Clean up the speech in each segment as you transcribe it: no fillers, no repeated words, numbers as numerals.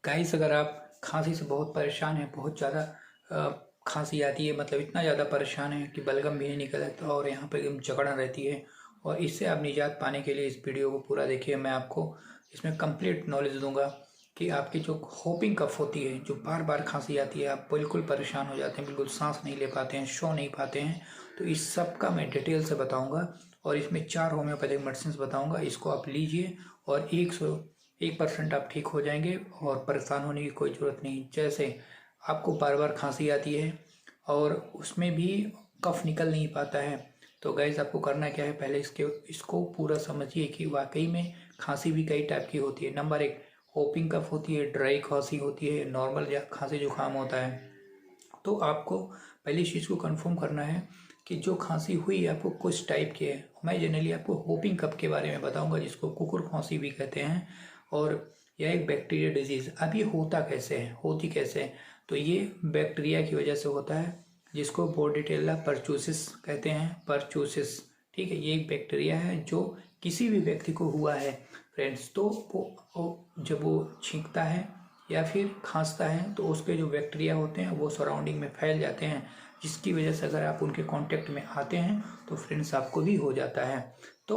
Guys, अगर आप खांसी से बहुत परेशान हैं, बहुत ज़्यादा खांसी आती है, मतलब इतना ज़्यादा परेशान है कि बलगम भी नहीं निकल सकता और यहाँ पर एकदम जकड़न रहती है, और इससे आप निजात पाने के लिए इस वीडियो को पूरा देखिए। मैं आपको इसमें कंप्लीट नॉलेज दूंगा कि आपकी जो होपिंग कफ होती है, जो बार बार खांसी आती है, आप बिल्कुल परेशान हो जाते हैं, बिल्कुल सांस नहीं ले पाते हैं, सो नहीं पाते हैं, तो इस सब का मैं डिटेल से बताऊँगा। और इसमें 4 होम्योपैथिक मेडिसिन बताऊँगा, इसको आप लीजिए और 1% आप ठीक हो जाएंगे और परेशान होने की कोई ज़रूरत नहीं। जैसे आपको बार बार खांसी आती है और उसमें भी कफ निकल नहीं पाता है, तो गाइस आपको करना क्या है, पहले इसको पूरा समझिए कि वाकई में खांसी भी कई टाइप की होती है। नंबर 1 होपिंग कफ होती है, ड्राई खांसी होती है, नॉर्मल खांसी जुकाम होता है। तो आपको पहली चीज़ को कंफर्म करना है कि जो खांसी हुई है आपको कुछ टाइप की है। मैं जनरली आपको होपिंग कफ के बारे में बताऊंगा, जिसको कुकुर खांसी भी कहते हैं, और यह एक बैक्टीरिया डिजीज़। अब ये होता कैसे है, होती कैसे है, तो ये बैक्टीरिया की वजह से होता है, जिसको बोर्डिटेला परचूसिस कहते हैं। परचूसिस, ठीक है, ये एक बैक्टीरिया है जो किसी भी व्यक्ति को हुआ है फ्रेंड्स, तो जब वो छींकता है या फिर खांसता है तो उसके जो बैक्टीरिया होते हैं वो सराउंडिंग में फैल जाते हैं, जिसकी वजह से अगर आप उनके कांटेक्ट में आते हैं तो फ्रेंड्स आपको भी हो जाता है। तो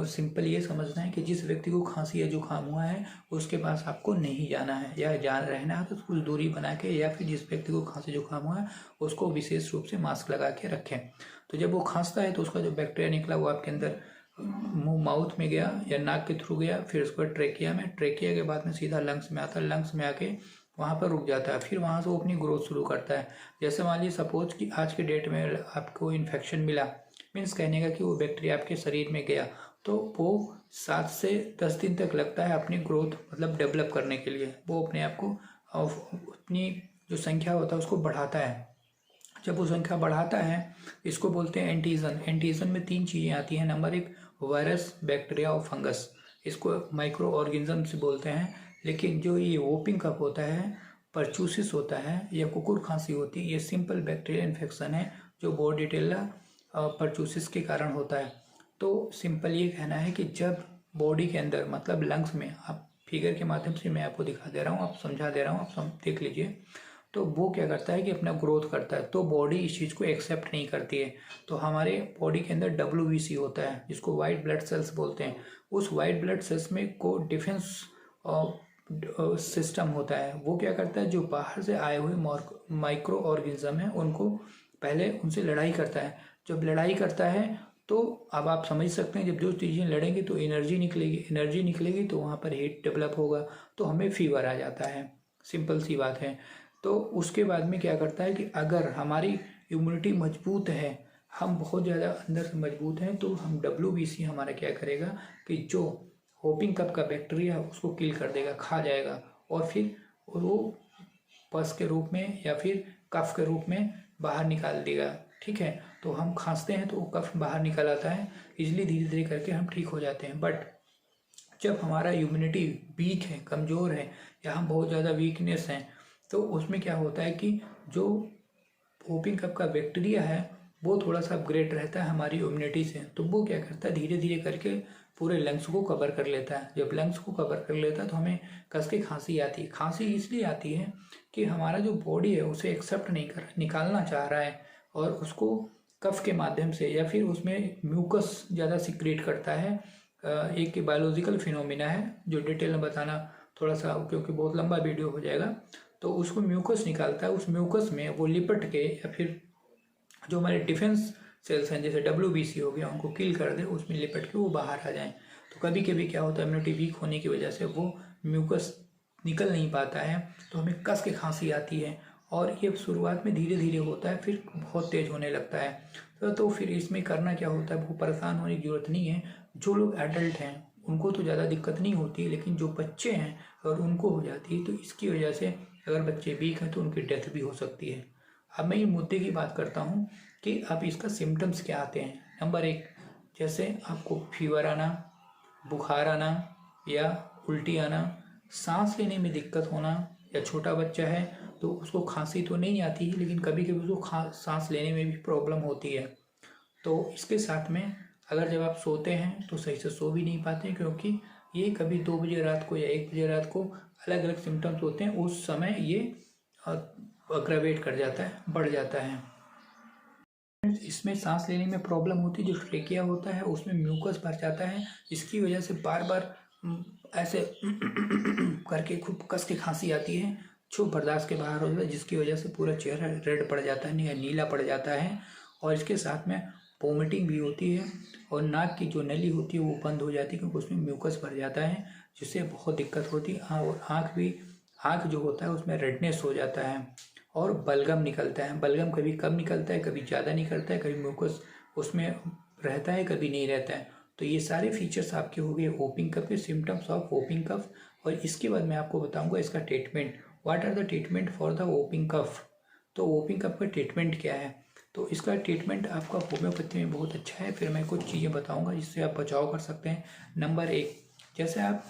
सिंपल ये समझना है कि जिस व्यक्ति को खांसी या जुकाम हुआ है उसके पास आपको नहीं जाना है, या रहना है तो कुछ दूरी बना के, या फिर जिस व्यक्ति को खांसी जुकाम हुआ है उसको विशेष रूप से मास्क लगा के रखें। तो जब वो खांसता है तो उसका जो बैक्टीरिया निकला वो आपके अंदर मुंह माउथ में गया या नाक के थ्रू गया, फिर उसके बाद ट्रेकिया के बाद में सीधा लंग्स में आता है, लंग्स में आके वहाँ पर रुक जाता है, फिर वहाँ से वो अपनी ग्रोथ शुरू करता है। जैसे मान लीजिए सपोज कि आज के डेट में आपको इन्फेक्शन मिला, मीन्स कहने का कि वो बैक्टीरिया आपके शरीर में गया, तो वो 7 से 10 दिन तक लगता है अपनी ग्रोथ मतलब डेवलप करने के लिए। वो अपने आप को अपनी जो संख्या होता है उसको बढ़ाता है। जब वो संख्या बढ़ाता है, इसको बोलते हैं एंटीजन। एंटीजन में 3 चीज़ें आती हैं। नंबर 1 वायरस, बैक्टीरिया और फंगस, इसको माइक्रो ऑर्गेनिज्म से बोलते हैं। लेकिन जो ये वोपिंग कफ होता है, परचूसिस होता है या कुकुर खांसी होती है, ये सिंपल बैक्टीरियल इन्फेक्शन है जो बोर्डिटेला परचूसिस के कारण होता है। तो सिंपल ये कहना है कि जब बॉडी के अंदर मतलब लंग्स में, आप फिगर के माध्यम से मैं आपको दिखा दे रहा हूँ, आप समझा दे रहा हूँ, आप देख लीजिए, तो वो क्या करता है कि अपना ग्रोथ करता है, तो बॉडी इस चीज़ को एक्सेप्ट नहीं करती है। तो हमारे बॉडी के अंदर WBC होता है, जिसको वाइट ब्लड सेल्स बोलते हैं। उस वाइट ब्लड सेल्स में को डिफेंस सिस्टम होता है। वो क्या करता है, जो बाहर से आए हुए माइक्रो ऑर्गेनिज्म है उनको पहले उनसे लड़ाई करता है। जब लड़ाई करता है तो अब आप समझ सकते हैं, जब जो चीज़ें लड़ेंगी तो एनर्जी निकलेगी तो वहाँ पर हीट डेवलप होगा, तो हमें फीवर आ जाता है। सिंपल सी बात है। तो उसके बाद में क्या करता है कि अगर हमारी इम्यूनिटी मजबूत है, हम बहुत ज़्यादा अंदर से मजबूत हैं, तो हम WBC हमारा क्या करेगा कि जो होपिंग कफ का बैक्टीरिया उसको किल कर देगा, खा जाएगा, और फिर वो पस के रूप में या फिर कफ के रूप में बाहर निकाल देगा। ठीक है, तो हम खांसते हैं तो वो कफ बाहर निकल आता है, इजली धीरे धीरे करके हम ठीक हो जाते हैं। बट जब हमारा इम्यूनिटी वीक है, कमज़ोर है, या हम बहुत ज़्यादा वीकनेस हैं, तो उसमें क्या होता है कि जो होपिंग कफ का बैक्टीरिया है वो थोड़ा सा अपग्रेड रहता है हमारी इम्यूनिटी से, तो वो क्या करता है, धीरे धीरे करके पूरे लंग्स को कवर कर लेता है। जब लंग्स को कवर कर लेता है तो हमें कस के खांसी आती है। खांसी इसलिए आती है कि हमारा जो बॉडी है उसे एक्सेप्ट नहीं कर, निकालना चाह रहा है, और उसको कफ के माध्यम से या फिर उसमें म्यूकस ज़्यादा सिक्रेट करता है। एक बायोलॉजिकल फिनोमिना है जो डिटेल में बताना थोड़ा सा, क्योंकि बहुत लंबा वीडियो हो जाएगा। तो उसको म्यूकस निकालता है, उस म्यूकस में वो लिपट के, या फिर जो हमारे डिफेंस सेल्स हैं जैसे WBC हो गया, उनको किल कर दे, उसमें लिपट के वो बाहर आ जाएं। तो कभी कभी क्या होता है, इम्यूनिटी वीक होने की वजह से वो म्यूकस निकल नहीं पाता है, तो हमें कस के खांसी आती है, और ये शुरुआत में धीरे धीरे होता है, फिर बहुत तेज होने लगता है। तो फिर इसमें करना क्या होता है, वो परेशान होने की जरूरत नहीं है। जो लोग एडल्ट हैं उनको तो ज़्यादा दिक्कत नहीं होती, लेकिन जो बच्चे हैं और उनको हो जाती है, तो इसकी वजह से अगर बच्चे वीक हैं तो उनकी डेथ भी हो सकती है। अब मैं ये मुद्दे की बात करता हूँ कि अब इसका सिम्टम्स क्या आते हैं। नंबर 1, जैसे आपको फीवर आना, बुखार आना या उल्टी आना, सांस लेने में दिक्कत होना, या छोटा बच्चा है तो उसको खांसी तो नहीं आती है, लेकिन कभी कभी उसको सांस लेने में भी प्रॉब्लम होती है। तो इसके साथ में अगर जब आप सोते हैं तो सही से सो भी नहीं पाते, क्योंकि ये कभी 2 बजे रात को या 1 बजे रात को अलग अलग सिम्टम्स होते हैं, उस समय ये अग्रवेट कर जाता है, बढ़ जाता है। इसमें सांस लेने में प्रॉब्लम होती है, जो ट्रेकिया होता है उसमें म्यूकस भर जाता है, इसकी वजह से बार बार ऐसे करके खूब कस के खांसी आती है, जो बर्दाश्त के बाहर हो जाता है, जिसकी वजह से पूरा चेहरा रेड पड़ जाता है, नीला पड़ जाता है, और इसके साथ में वोमिटिंग भी होती है, और नाक की जो नली होती है वो बंद हो जाती है, क्योंकि उसमें म्यूकस भर जाता है, जिससे बहुत दिक्कत होती है। और आँख जो होता है उसमें रेडनेस हो जाता है, और बलगम निकलता है। बलगम कभी कम निकलता है, कभी ज़्यादा निकलता है, कभी म्यूकस उसमें रहता है, कभी नहीं रहता है। तो ये सारे फीचर्स आपके हो गए वोपिंग कफ के, सिम्टम्स ऑफ वोपिंग कफ। और इसके बाद मैं आपको बताऊंगा इसका treatment, what are the treatment for the whooping cough. तो वोपिंग कफ का ट्रीटमेंट क्या है? तो इसका ट्रीटमेंट आपका होम्योपैथी में बहुत अच्छा है। फिर मैं कुछ चीज़ें बताऊँगा जिससे आप बचाव कर सकते हैं। नंबर 1, जैसे आप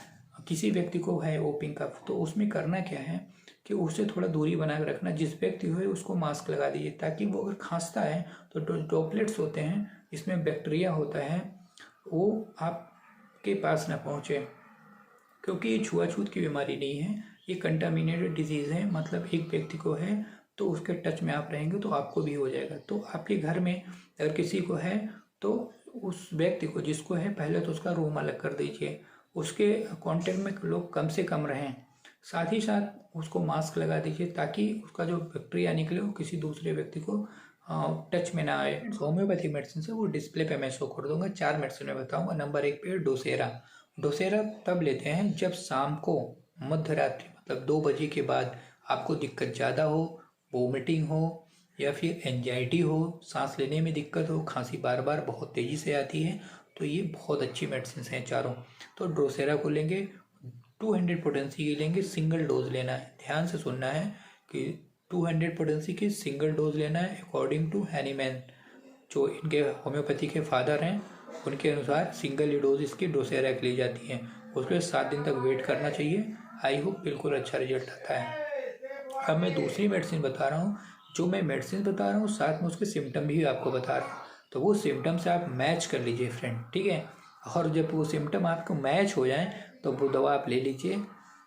किसी व्यक्ति को है वोपिंग कफ, तो उसमें करना क्या है कि उससे थोड़ा दूरी बना के रखना। जिस व्यक्ति हो उसको मास्क लगा दीजिए, ताकि वो अगर खांसता है तो ड्रॉपलेट्स होते हैं, इसमें बैक्टीरिया होता है, वो आपके पास ना पहुँचे, क्योंकि ये छुआछूत की बीमारी नहीं है, ये कंटामिनेटेड डिजीज़ है। मतलब एक व्यक्ति को है तो उसके टच में आप रहेंगे तो आपको भी हो जाएगा। तो आपके घर में अगर किसी को है तो उस व्यक्ति को, जिसको है, पहले तो उसका रूम अलग कर दीजिए, उसके कांटेक्ट में लोग कम से कम रहें, साथ ही साथ उसको मास्क लगा दीजिए, ताकि उसका जो बैक्टीरिया निकले वो किसी दूसरे व्यक्ति को टच में ना आए। होम्योपैथिक मेडिसिन से वो डिस्प्ले पे मैं शो कर दूंगा। 4 मेडिसिन मैं बताऊंगा। नंबर 1 पे डोसेरा। डोसेरा तब लेते हैं जब शाम को मध्य रात्रि मतलब 2 बजे के बाद आपको दिक्कत ज़्यादा हो, वोमिटिंग हो, या फिर एंजाइटी हो, सांस लेने में दिक्कत हो, खांसी बार बार बहुत तेज़ी से आती है, तो ये बहुत अच्छी मेडिसिन हैं चारों। तो डोसेरा को लेंगे, 200 पोटेंसी की लेंगे, सिंगल डोज लेना है। ध्यान से सुनना है कि 200 पोटेंसी की सिंगल डोज लेना है, अकॉर्डिंग टू हैनीमैन, जो इनके होम्योपैथी के फादर हैं, उनके अनुसार सिंगल ही डोज इसकी डोसेरा की ली जाती है। उसके 7 दिन तक वेट करना चाहिए। आई होप बिल्कुल अच्छा रिजल्ट आता है। अब मैं दूसरी मेडिसिन बता रहा हूँ। जो मैं मेडिसिन बता रहा हूँ साथ में उसके सिम्टम भी आपको बता रहा हूँ, तो वो सिम्टम से आप मैच कर लीजिए फ्रेंड, ठीक है। और जब वो सिम्टम आपको मैच हो जाए तो वो दवा आप ले लीजिए,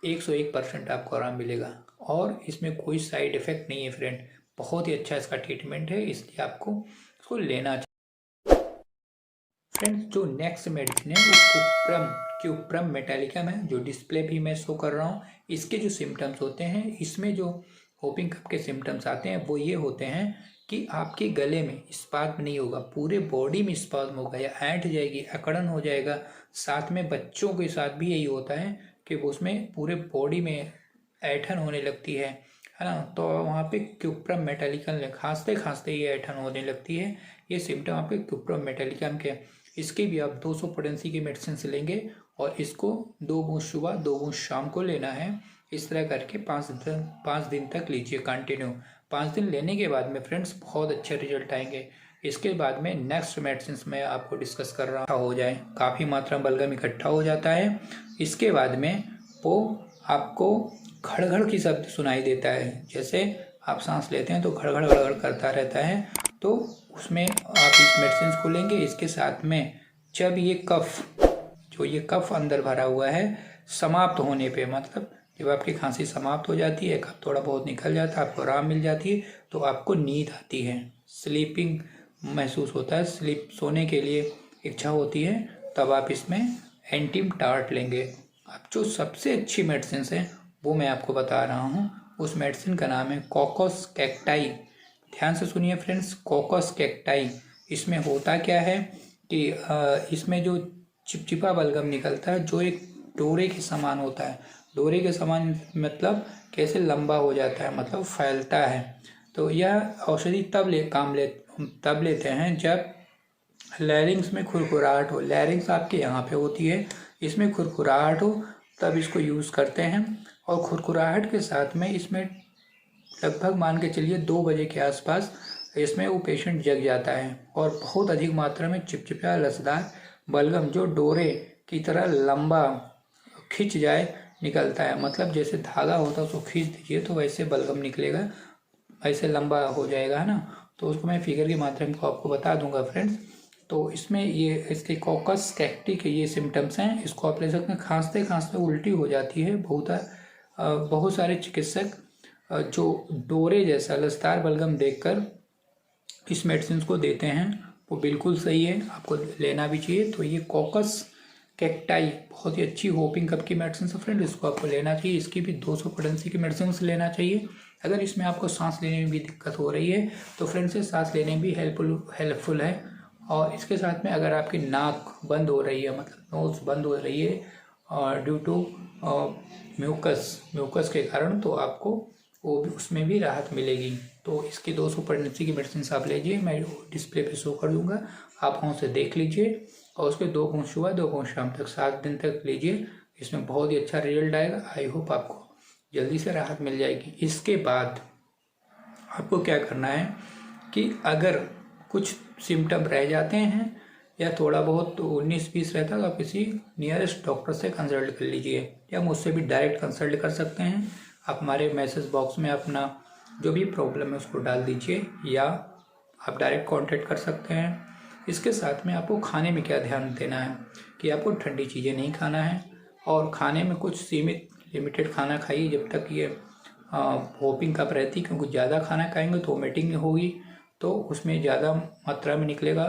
101% आपको आराम मिलेगा, और इसमें कोई साइड इफ़ेक्ट नहीं है फ्रेंड। बहुत ही अच्छा इसका ट्रीटमेंट है, इसलिए आपको इसको लेना चाहिए। फ्रेंड्स, जो नेक्स्ट मेडिसिन है वो क्यूप्रम मेटालिकम है, जो डिस्प्ले भी मैं शो कर रहा हूँ। इसके जो सिम्टम्स होते हैं, इसमें जो वोपिंग कफ के सिम्टम्स आते हैं वो ये होते हैं कि आपके गले में स्पाज्म नहीं होगा, पूरे बॉडी में स्पाज्म होगा, या ऐंठ जाएगी, अकड़न हो जाएगा। साथ में बच्चों के साथ भी यही होता है कि उसमें पूरे बॉडी में ऐंठन होने लगती है ना। तो वहाँ पे क्यूप्रम मेटालिकम, खांसते खांसते ये ऐंठन होने लगती है। ये सिम्टम आपके क्यूप्रम मेटालिकम के। इसके भी आप 200 पोटेंसी की मेडिसिन से लेंगे, और इसको 2 बूंद सुबह 2 बूंद शाम को लेना है। इस तरह करके 5 दिन तक लीजिए कंटिन्यू। 5 दिन लेने के बाद में फ्रेंड्स बहुत अच्छे रिजल्ट आएंगे। इसके बाद में नेक्स्ट मेडिसिन में आपको डिस्कस कर रहा हो जाए, काफ़ी मात्रा में बलगम इकट्ठा हो जाता है, इसके बाद में वो आपको घड़ की शब्द सुनाई देता है। जैसे आप सांस लेते हैं तो घड़ करता रहता है, तो उसमें आप इस मेडिसिन को लेंगे। इसके साथ में जब ये कफ अंदर भरा हुआ है समाप्त होने पे, मतलब जब आपकी खांसी समाप्त हो जाती है, कफ थोड़ा बहुत निकल जाता है, आपको आराम मिल जाती है, तो आपको नींद आती है, स्लीपिंग महसूस होता है, सोने के लिए इच्छा होती है, तब आप इसमें एंटीम टार्ट लेंगे। अब जो सबसे अच्छी मेडिसिन है वो मैं आपको बता रहा हूँ। उस मेडिसिन का नाम है कॉकस कैक्टाई। ध्यान से सुनिए फ्रेंड्स, कॉकस कैक्टाई। इसमें होता क्या है कि इसमें जो चिपचिपा बलगम निकलता है, जो एक डोरे के समान होता है। डोरे के समान मतलब कैसे लंबा हो जाता है, मतलब फैलता है। तो यह औषधि तब लेते हैं जब लैरिंग्स में खुरखुराहट हो। लैरिंग्स आपके यहाँ पे होती है, इसमें खुरखुराहट हो तब इसको यूज़ करते हैं। और खुरखुराहट के साथ में इसमें लगभग मान के चलिए 2 बजे के आसपास इसमें वो पेशेंट जग जाता है, और बहुत अधिक मात्रा में चिपचिपा लसदार बलगम जो डोरे की तरह लंबा खिंच जाए निकलता है। मतलब जैसे धागा होता है उसको खींच दीजिए तो वैसे बलगम निकलेगा, ऐसे लंबा हो जाएगा, है ना। तो उसको मैं फिगर के माध्यम को आपको बता दूंगा फ्रेंड्स। तो इसमें ये इसके कॉकस कैक्टी के ये सिम्टम्स हैं, इसको आप ले सकते हैं। खांसते खांसते उल्टी हो जाती है। बहुत सारे चिकित्सक जो डोरे जैसा लसदार बलगम देखकर इस मेडिसिन को देते हैं, वो बिल्कुल सही है, आपको लेना भी चाहिए। तो ये कॉकस कैक्टाई बहुत ही अच्छी होपिंग कप की मेडिसिन है फ्रेंड, इसको आपको लेना चाहिए। इसकी भी 200 पोटेंसी की मेडिसिन लेना चाहिए। अगर इसमें आपको सांस लेने में भी दिक्कत हो रही है तो फ्रेंड्स ये सांस लेने में भी हेल्पफुल है। और इसके साथ में अगर आपकी नाक बंद हो रही है, मतलब नोज बंद हो रही है ड्यू टू म्यूकस के कारण, तो आपको वो भी उसमें भी राहत मिलेगी। तो इसकी 200 पोटेंसी की मेडिसिन आप लीजिए, मैं डिस्प्ले पे शो कर दूंगा, आप वहाँ से देख लीजिए। और उसके 2 घूंट सुबह 2 घूंट शाम तक 7 दिन तक लीजिए, इसमें बहुत ही अच्छा रिजल्ट आएगा। आई होप आपको जल्दी से राहत मिल जाएगी। इसके बाद आपको क्या करना है कि अगर कुछ सिम्टम रह जाते हैं या थोड़ा बहुत 19-20 रहता है तो आप किसी नियरेस्ट डॉक्टर से कंसल्ट कर लीजिए, या मुझसे भी डायरेक्ट कंसल्ट कर सकते हैं। आप हमारे मैसेज बॉक्स में अपना जो भी प्रॉब्लम है उसको डाल दीजिए, या आप डायरेक्ट कांटेक्ट कर सकते हैं। इसके साथ में आपको खाने में क्या ध्यान देना है कि आपको ठंडी चीज़ें नहीं खाना है, और खाने में कुछ सीमित लिमिटेड खाना खाइए जब तक ये होपिंग कप रहती, क्योंकि ज़्यादा खाना खाएंगे तो वोमिटिंग होगी, तो उसमें ज़्यादा मात्रा में निकलेगा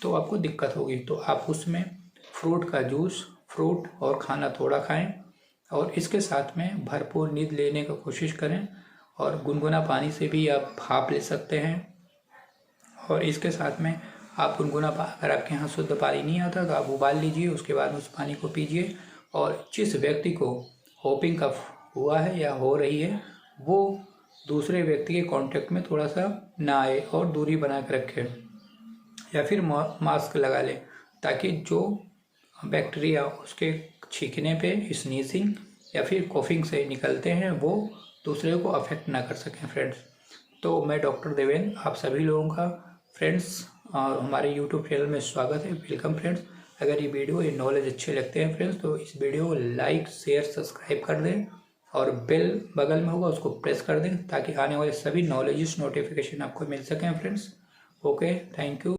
तो आपको दिक्कत होगी। तो आप उसमें फ्रूट का जूस, फ्रूट और खाना थोड़ा खाएं, और इसके साथ में भरपूर नींद लेने का कोशिश करें, और गुनगुना पानी से भी आप भाप ले सकते हैं। और इसके साथ में आप अगर आपके यहाँ शुद्ध पानी नहीं आता तो आप उबाल लीजिए, उसके बाद उस पानी को पीजिए। और जिस व्यक्ति को होपिंग कफ हुआ है या हो रही है, वो दूसरे व्यक्ति के कांटेक्ट में थोड़ा सा ना आए और दूरी बना के रखे, या फिर मास्क लगा ले, ताकि जो बैक्टीरिया उसके छींकने पे, स्नीजिंग या फिर कॉफिंग से निकलते हैं, वो दूसरे को अफेक्ट ना कर सकें फ्रेंड्स। तो मैं डॉक्टर देवेन आप सभी लोगों का फ्रेंड्स और हमारे यूट्यूब चैनल में स्वागत है, वेलकम फ्रेंड्स। अगर ये नॉलेज अच्छे लगते हैं फ्रेंड्स तो इस वीडियो को लाइक, शेयर, सब्सक्राइब कर दें, और बेल बगल में होगा उसको प्रेस कर दें, ताकि आने वाले सभी नॉलेजेस नोटिफिकेशन आपको मिल सकें फ्रेंड्स। Okay, thank you.